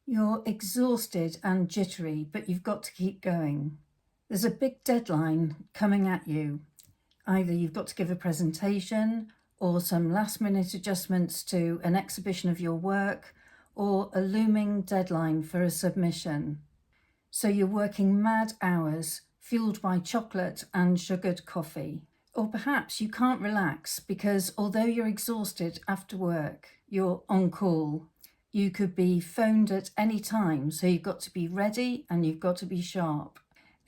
You're exhausted and jittery, but you've got to keep going. There's a big deadline coming at you. Either you've got to give a presentation or some last-minute adjustments to an exhibition of your work or a looming deadline for a submission. So you're working mad hours, fueled by chocolate and sugared coffee. Or perhaps you can't relax because although you're exhausted after work, you're on call. You could be phoned at any time, so you've got to be ready and you've got to be sharp.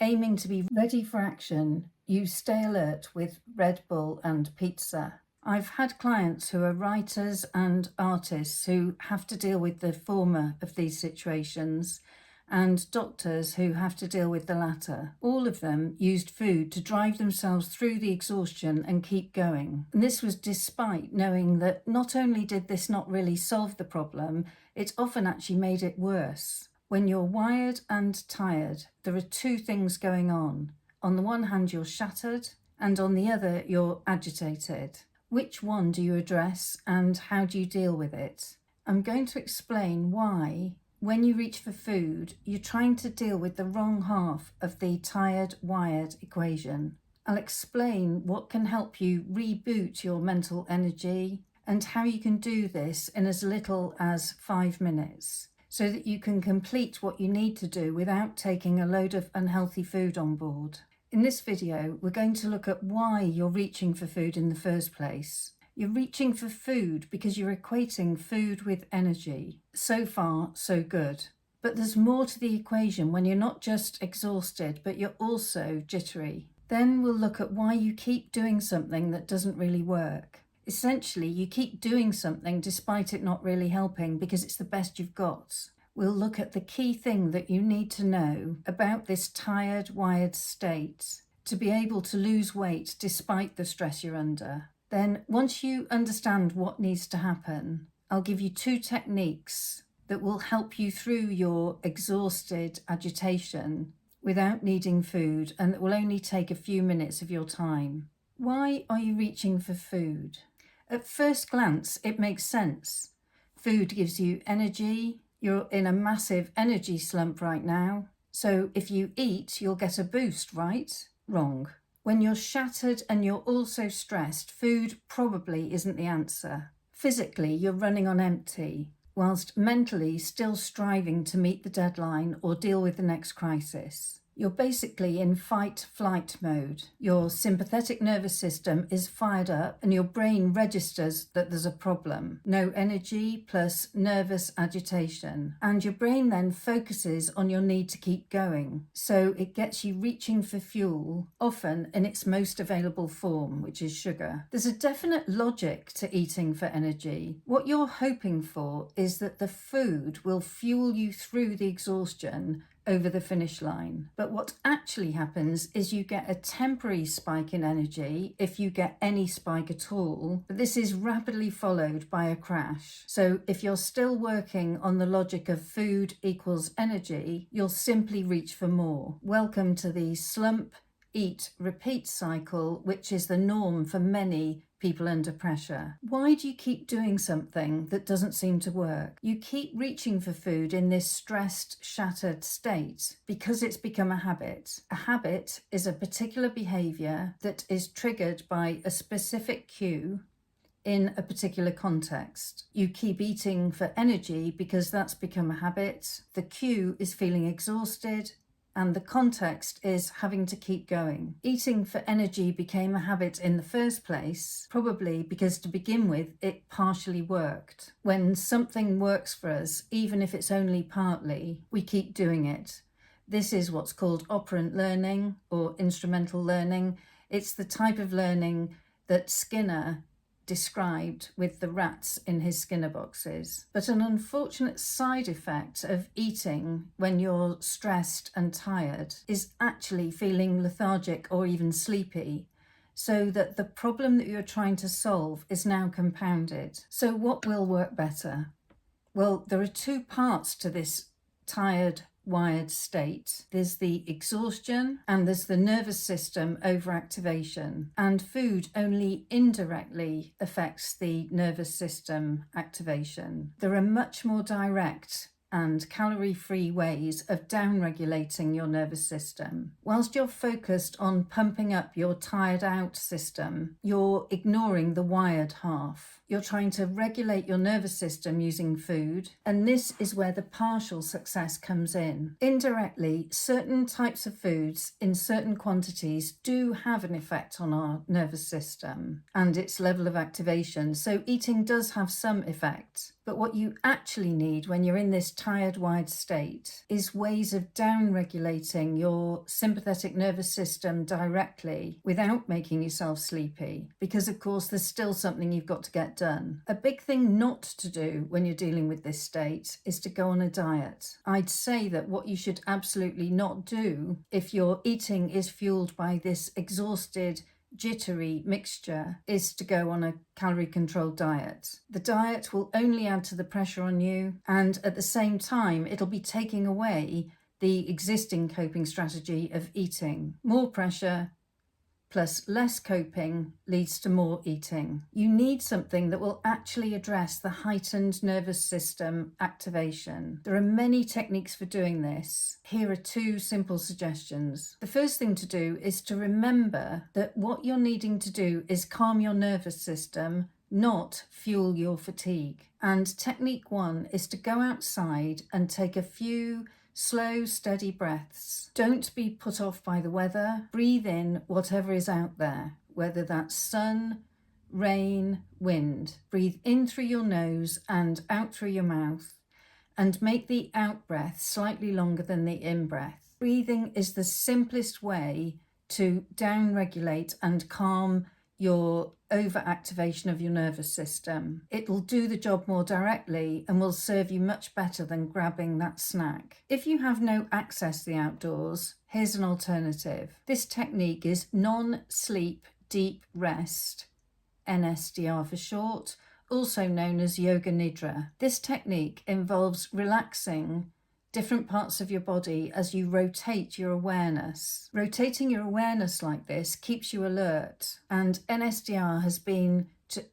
Aiming to be ready for action, you stay alert with Red Bull and pizza. I've had clients who are writers and artists who have to deal with the former of these situations, and doctors who have to deal with the latter. All of them used food to drive themselves through the exhaustion and keep going. And this was despite knowing that not only did this not really solve the problem, it often actually made it worse. When you're wired and tired, there are two things going on. On the one hand, you're shattered, and on the other, you're agitated. Which one do you address, and how do you deal with it? I'm going to explain why, when you reach for food, you're trying to deal with the wrong half of the tired-wired equation. I'll explain what can help you reboot your mental energy and how you can do this in as little as 5 minutes so that you can complete what you need to do without taking a load of unhealthy food on board. In this video, we're going to look at why you're reaching for food in the first place. You're reaching for food because you're equating food with energy. So far, so good. But there's more to the equation when you're not just exhausted, but you're also jittery. Then we'll look at why you keep doing something that doesn't really work. Essentially, you keep doing something despite it not really helping because it's the best you've got. We'll look at the key thing that you need to know about this tired, wired state to be able to lose weight despite the stress you're under. Then, once you understand what needs to happen, I'll give you 2 techniques that will help you through your exhausted agitation without needing food, and that will only take a few minutes of your time. Why are you reaching for food? At first glance, it makes sense. Food gives you energy. You're in a massive energy slump right now. So if you eat, you'll get a boost, right? Wrong. When you're shattered and you're also stressed, food probably isn't the answer. Physically, you're running on empty, whilst mentally still striving to meet the deadline or deal with the next crisis. You're basically in fight-flight mode. Your sympathetic nervous system is fired up and your brain registers that there's a problem. No energy plus nervous agitation. And your brain then focuses on your need to keep going. So it gets you reaching for fuel, often in its most available form, which is sugar. There's a definite logic to eating for energy. What you're hoping for is that the food will fuel you through the exhaustion over the finish line. But what actually happens is you get a temporary spike in energy, if you get any spike at all, but this is rapidly followed by a crash. So if you're still working on the logic of food equals energy, you'll simply reach for more. Welcome to the slump-eat-repeat cycle, which is the norm for many people under pressure. Why do you keep doing something that doesn't seem to work? You keep reaching for food in this stressed, shattered state because it's become a habit. A habit is a particular behavior that is triggered by a specific cue in a particular context. You keep eating for energy because that's become a habit. The cue is feeling exhausted, and the context is having to keep going. Eating for energy became a habit in the first place, probably because to begin with, it partially worked. When something works for us, even if it's only partly, we keep doing it. This is what's called operant learning or instrumental learning. It's the type of learning that Skinner described with the rats in his Skinner boxes. But an unfortunate side effect of eating when you're stressed and tired is actually feeling lethargic or even sleepy, so that the problem that you're trying to solve is now compounded. So what will work better? Well, there are 2 parts to this tired, wired state. There's the exhaustion and there's the nervous system overactivation. And food only indirectly affects the nervous system activation. There are much more direct and calorie-free ways of down-regulating your nervous system. Whilst you're focused on pumping up your tired-out system, you're ignoring the wired half. You're trying to regulate your nervous system using food, and this is where the partial success comes in. Indirectly, certain types of foods in certain quantities do have an effect on our nervous system and its level of activation, so eating does have some effect. But what you actually need when you're in this tired, wired state is ways of down-regulating your sympathetic nervous system directly without making yourself sleepy, because of course there's still something you've got to get done. A big thing not to do when you're dealing with this state is to go on a diet. I'd say that what you should absolutely not do if your eating is fueled by this exhausted, jittery mixture is to go on a calorie controlled diet. The diet will only add to the pressure on you, and at the same time it'll be taking away the existing coping strategy of eating. More pressure plus less coping leads to more eating. You need something that will actually address the heightened nervous system activation. There are many techniques for doing this. Here are 2 simple suggestions. The first thing to do is to remember that what you're needing to do is calm your nervous system, not fuel your fatigue. And technique 1 is to go outside and take a few slow, steady breaths. Don't be put off by the weather. Breathe in whatever is out there, whether that's sun, rain, wind. Breathe in through your nose and out through your mouth, and make the out breath slightly longer than the in breath. Breathing is the simplest way to down-regulate and calm your overactivation of your nervous system. It'll do the job more directly and will serve you much better than grabbing that snack. If you have no access to the outdoors, here's an alternative. This technique is non-sleep deep rest, NSDR for short, also known as yoga nidra. This technique involves relaxing different parts of your body as you rotate your awareness. Rotating your awareness like this keeps you alert, and NSDR has been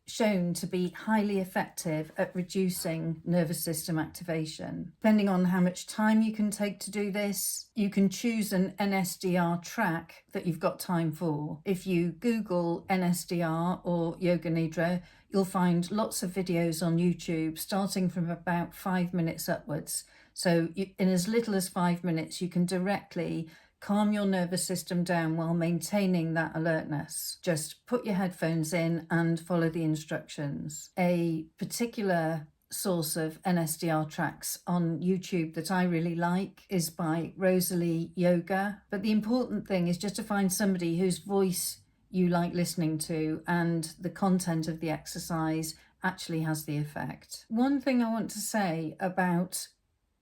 shown to be highly effective at reducing nervous system activation. Depending on how much time you can take to do this, you can choose an NSDR track that you've got time for. If you Google NSDR or Yoga Nidra, you'll find lots of videos on YouTube starting from about 5 minutes upwards. So in as little as 5 minutes, you can directly calm your nervous system down while maintaining that alertness. Just put your headphones in and follow the instructions. A particular source of NSDR tracks on YouTube that I really like is by Rosalie Yoga. But the important thing is just to find somebody whose voice you like listening to and the content of the exercise actually has the effect. One thing I want to say about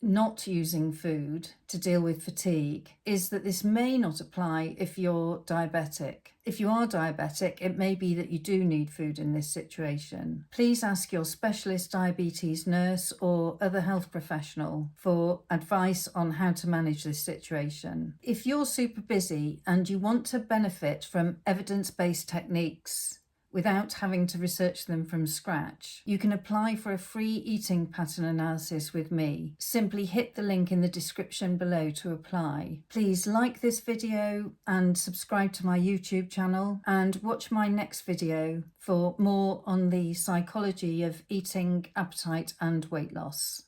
not using food to deal with fatigue is that this may not apply if you're diabetic. If you are diabetic, it may be that you do need food in this situation. Please ask your specialist diabetes nurse or other health professional for advice on how to manage this situation. If you're super busy and you want to benefit from evidence-based techniques without having to research them from scratch, you can apply for a free eating pattern analysis with me. Simply hit the link in the description below to apply. Please like this video and subscribe to my YouTube channel, and watch my next video for more on the psychology of eating, appetite and weight loss.